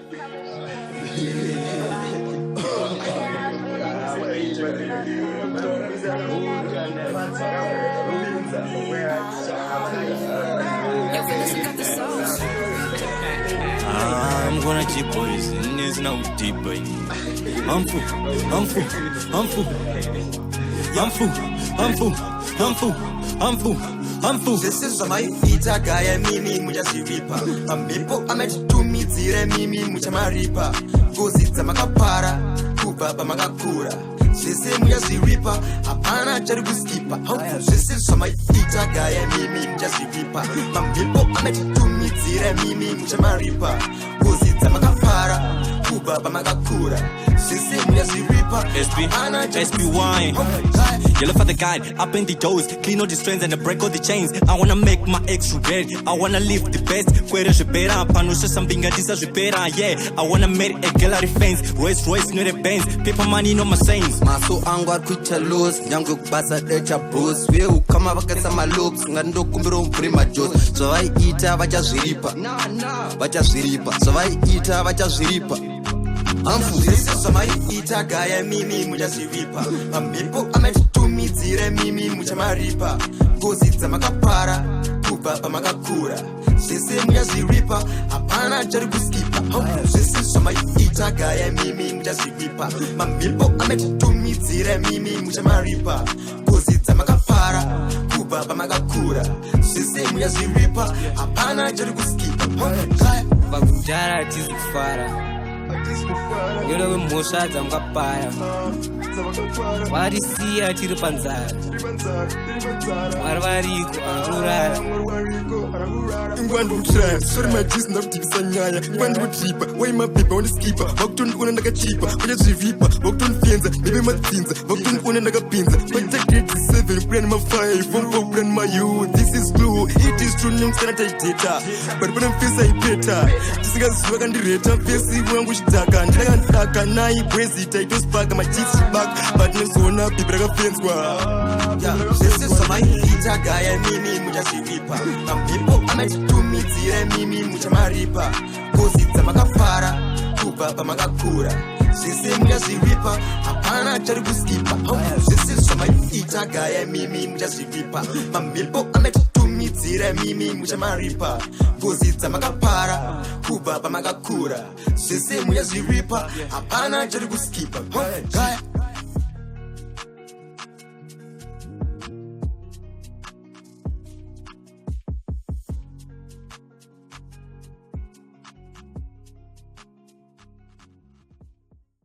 I'm gonna keep boys, and it's no deep, boy. I'm full. This is my ita gaya mimi mujasiripa. Ambipo ametutumizire mimi muchamaripa. Gozita makapara, kubaba makakura. Sisi mujasiripa, hapana jaribu skipa. This is my ita gaya mimi mujasiripa. Ambipo ametutumizire mimi muchamaripa. Gozita makapara, kubaba makakura. Sisi mujasiripa, hapana jaribu skipa. Yellow for the guide, up in the doors, clean all the strands and break all the chains. I wanna make my ex regret, I wanna live the best. Kwere jibera, panusha something I desire jibera, yeah. I wanna marry a gallery fence, Royce, not a Benz. Paper money, no my sayings. Maso angwa kucha loose, nyangu basa decha boost. We who come up against my looks, ngando kumbiro prima juice. So I eat a vaja ziripa, vaja ziripa. So I eat a vaja ziripa. This is my ita gaya mimi mujasiripa. Ambipo ametutumizire mimi muchamaripa. Gozita makapara, kubaba makakura. Sisi mujasiripa, hapana jaribu skipa. This is my ita gaya mimi mujasiripa. Ambipo ametutumizire mimi muchamaripa. Gozita makapara, kubaba makakura. Sisi mujasiripa, hapana jaribu skipa. Bakujara tizifara. Yolo we mosha zamkapara. Warisiya tiri panzara. Warwariko anurara. Ingwandu try, sorry my jeans not tivisa nyaya. Ingwandu tripa, why my people on the skipper. Wakton unanaga chipa, waya ziripa. Wakton fienza, baby mathinza. Wakton unanaga pinza. Pata grade 7, brand my 5, one brand my youth. This is blue, it is true, nyongs kana data. But when I'm face I better. Tisinga zwaga ndireta, face wangu shitaka. Ndaka nai brazy title Spagga my cheeks back. But next one up, people got friends This is my ita gaya mimi mujasiripa. Ambipo ametutumizire mimi muchamaripa. Gozita makapara, kubaba makakura. Sisi mujasiripa, hapana jaribu skipa. This is my ita gaya mimi mujasiripa. Ambipo ametutumizire mimi muchamaripa. Gozita makapara, kubaba makakura. Sisi mujasiripa, hapana jaribu skipa.